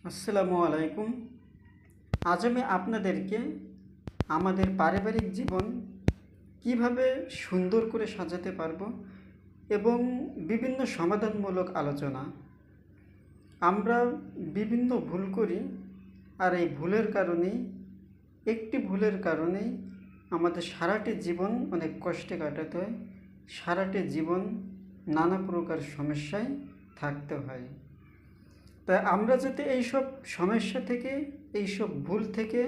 আসসালামু আলাইকুম। আজ আমি আপনাদেরকে আমাদের পারিবারিক জীবন কিভাবে সুন্দর করে সাজাতে পারবো এবং বিভিন্ন সমাধানমূলক আলোচনা। আমরা বিভিন্ন ভুল করি, আর এই ভুলের কারণেই আমাদের সারাটি জীবন অনেক কষ্টে কাটাতে হয়, সারাটি জীবন নানা প্রকার সমস্যায় থাকতে হয়। তাই আমরা যাতে এইসব সমস্যা থেকে, এইসব ভুল থেকে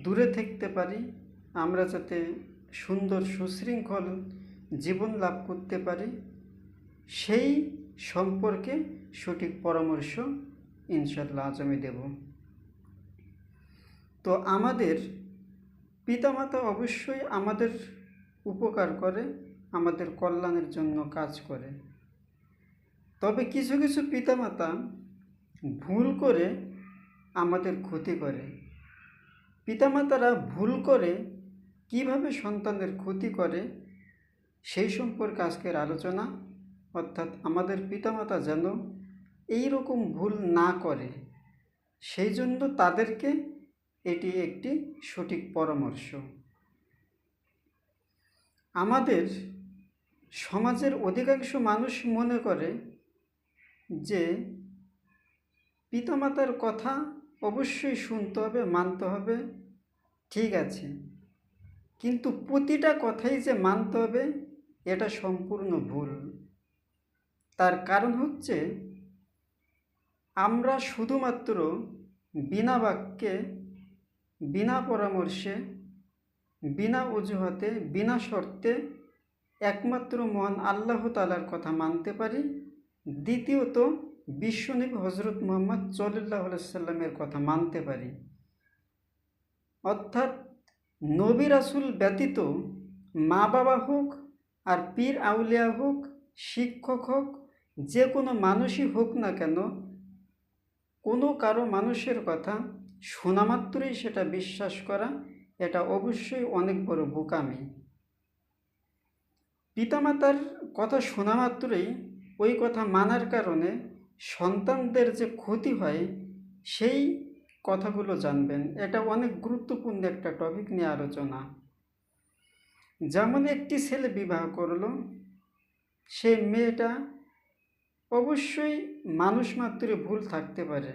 দূরে থাকতে পারি, আমরা যাতে সুন্দর সুশৃঙ্খল জীবন লাভ করতে পারি, সেই সম্পর্কে সঠিক পরামর্শ ইনশাআল্লাহ আজ আমি দেব। তো আমাদের পিতামাতা অবশ্যই আমাদের উপকার করে, আমাদের কল্যাণের জন্য কাজ করে। তবে কিছু কিছু পিতামাতা ভুল করে আমাদের ক্ষতি করে। পিতামাতারা ভুল করে কিভাবে সন্তানের ক্ষতি করে সেই সম্পর্কে আজকের আলোচনা। অর্থাৎ আমাদের পিতামাতা যেন এই রকম ভুল না করে, সেই জন্য তাদেরকে এটি একটি সঠিক পরামর্শ। আমাদের সমাজের অধিকাংশ মানুষ মনে করে যে পিতামাতার কথা অবশ্যই শুনতে হবে, মানতে হবে, ঠিক আছে, কিন্তু প্রতিটা কথাই যে মানতে হবে এটা সম্পূর্ণ ভুল। তার কারণ হচ্ছে আমরা শুধুমাত্র বিনা বাক্যে, বিনা পরামর্শে, বিনা অজুহাতে, বিনা শর্তে একমাত্র মহান আল্লাহ তাআলার কথা মানতে পারি। দ্বিতীয়ত বিশ্বনবী হজরত মুহাম্মদ সাল্লাল্লাহু আলাইহি সাল্লামের কথা মানতে পারি। অর্থাৎ নবী রাসূল ব্যতীত মা বাবা হোক, আর পীর আউলিয়া হোক, শিক্ষক হোক, যে কোনো মানুষই হোক না কেন, কোনো কারো মানুষের কথা শোনা মাত্রই সেটা বিশ্বাস করা, এটা অবশ্যই অনেক বড় বোকামি। পিতামাতার কথা শোনা মাত্রই ওই কথা মানার কারণে সন্তানদের যে ক্ষতি হয় সেই কথাগুলো জানবেন। এটা অনেক গুরুত্বপূর্ণ একটা টপিক নিয়ে আলোচনা। যেমন একটি ছেলে বিবাহ করলো, সেই মেয়েটা অবশ্যই মানুষ মাত্রই ভুল থাকতে পারে।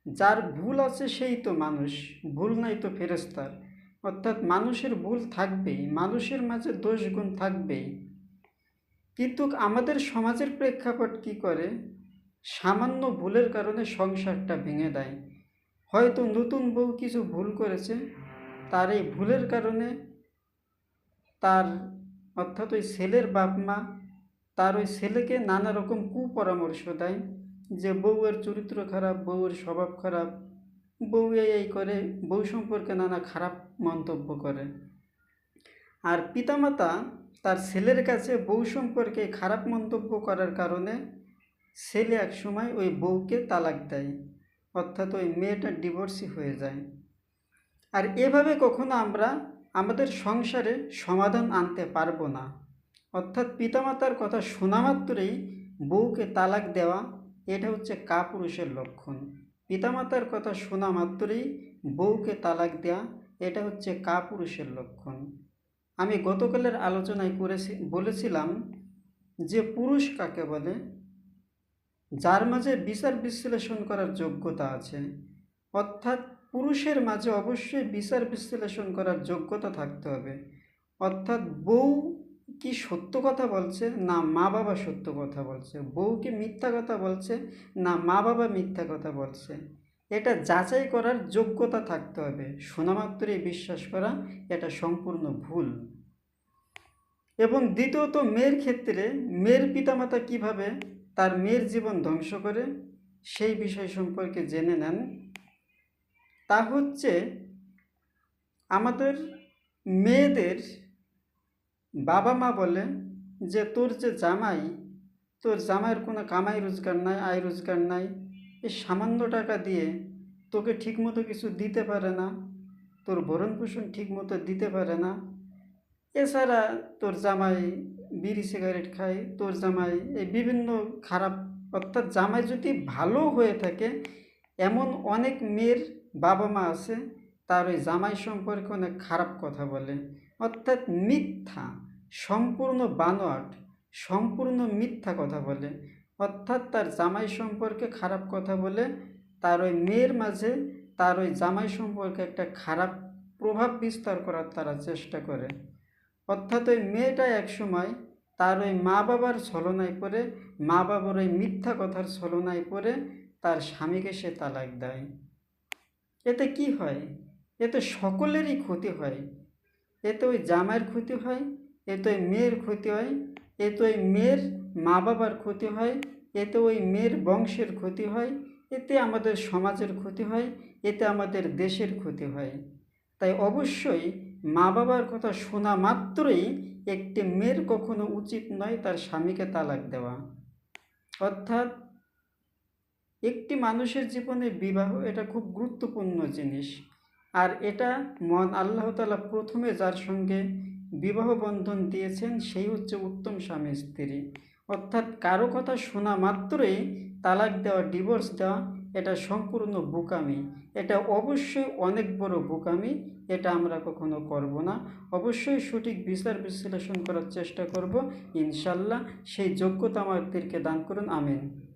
যার ভুল আছে সেই তো মানুষ, ভুল নাই তো ফেরেশতার। অর্থাৎ মানুষের ভুল থাকবেই, মানুষের মাঝে দোষ গুণ থাকবেই। কিন্তু আমাদের সমাজের প্রেক্ষাপট কি করে, সামান্য ভুলের কারণে সংসারটা ভেঙে দেয়। হয়তো নতুন বউ কিছু ভুল করেছে, তার এই ভুলের কারণে তার, অর্থাৎ ওই ছেলের বাপ মা তার ওই ছেলেকে নানা রকম কুপরামর্শ দেয় যে বউয়ের চরিত্র খারাপ, বউয়ের স্বভাব খারাপ, বউ এই করে, বউ সম্পর্কে নানা খারাপ মন্তব্য করে। আর পিতামাতা তার ছেলের কাছে বউ সম্পর্কে খারাপ মন্তব্য করার কারণে ছেলে একসময় ওই বউকে তালাক দেয়, অর্থাৎ ওই মেয়েটা ডিভোর্সি হয়ে যায়। আর এভাবে কখনো আমরা আমাদের সংসারে সমাধান আনতে পারবো না। অর্থাৎ পিতামাতার কথা শোনা মাত্রই বউকে তালাক দেওয়া, এটা হচ্ছে কাপুরুষের লক্ষণ। পিতামাতার কথা শোনা মাত্রই বউকে তালাক দেওয়া, এটা হচ্ছে কাপুরুষের লক্ষণ। আমি গতকালের আলোচনায় বলেছিলাম যে পুরুষ কাকে বলে, যার মাঝে বিচার বিশ্লেষণ করার যোগ্যতা আছে। অর্থাৎ পুরুষের মাঝে অবশ্যই বিচার বিশ্লেষণ করার যোগ্যতা থাকতে হবে। অর্থাৎ বউ কি সত্য কথা বলছে না মা বাবা সত্য কথা বলছে, বউ কি মিথ্যা কথা বলছে না মা বাবা মিথ্যা কথা বলছে, এটা যাচাই করার যোগ্যতা থাকতে হবে। শোনা মাত্রই বিশ্বাস করা এটা সম্পূর্ণ ভুল। এবং দ্বিতীয়ত মেয়ের ক্ষেত্রে মেয়ের পিতামাতা কিভাবে তার মেয়ের জীবন ধ্বংস করে সেই বিষয় সম্পর্কে জেনে নেন। তা হচ্ছে আমাদের মেয়েদের বাবা মা বলে যে তোর যে জামাই, তোর জামাইয়ের কোনো কামাই রোজগার নাই, আয় রোজগার নাই, এই সামান্য টাকা দিয়ে তোকে ঠিকমতো কিছু দিতে পারে না, তোর ভরণ পোষণ ঠিকমতো দিতে পারে না। এছাড়া তোর জামাই বিড়ি সিগারেট খায়, তোর জামাই এই বিভিন্ন খারাপ, অর্থাৎ জামাই যদি ভালো হয়ে থাকে এমন অনেক মেয়ের বাবা মা আছে, তার ওই জামাই সম্পর্কে অনেক খারাপ কথা বলে, অর্থাৎ মিথ্যা, সম্পূর্ণ বানোয়াট, সম্পূর্ণ মিথ্যা কথা বলে। অর্থাৎ তার জামাই সম্পর্কে খারাপ কথা বলে তার ওই মেয়ের মাঝে তার ওই জামাই সম্পর্কে একটা খারাপ প্রভাব বিস্তার করার তারা চেষ্টা করে। অর্থাৎ ওই মেয়েটা একসময় তার ওই মা বাবার ছলনায় পড়ে, মা বাবার ওই মিথ্যা কথার ছলনায় পড়ে তার স্বামীকে সে তালাক দেয়। এতে কি হয়? এতে সকলেরই ক্ষতি হয়। এতে ওই জামাইয়ের ক্ষতি হয়, এতে ওই মেয়ের ক্ষতি হয়, এতে ওই মেয়ের মা বাবার ক্ষতি হয়, এতে ওই মেয়ের বংশের ক্ষতি হয়, এতে আমাদের সমাজের ক্ষতি হয়, এতে আমাদের দেশের ক্ষতি হয়। তাই অবশ্যই মা বাবার কথা শোনা মাত্রই একটি মেয়ের কখনো উচিত নয় তার স্বামীকে তালাক দেওয়া। অর্থাৎ একটি মানুষের জীবনে বিবাহ এটা খুব গুরুত্বপূর্ণ জিনিস। আর এটা আল্লাহ তাআলা প্রথমে যার সঙ্গে বিবাহ বন্ধন দিয়েছেন সেই হচ্ছে উত্তম স্বামী স্ত্রী। অর্থাৎ কারো কথা শোনা মাত্রই তালাক দেওয়া, ডিভোর্স দেওয়া, এটা সম্পূর্ণ বোকামি। এটা অবশ্যই অনেক বড় বোকামি। এটা আমরা কখনো করব না। অবশ্যই সঠিক বিচার বিশ্লেষণ করার চেষ্টা করব, ইনশাল্লাহ। সেই যোগ্যতা আমাদেরকে দান করুন, আমিন।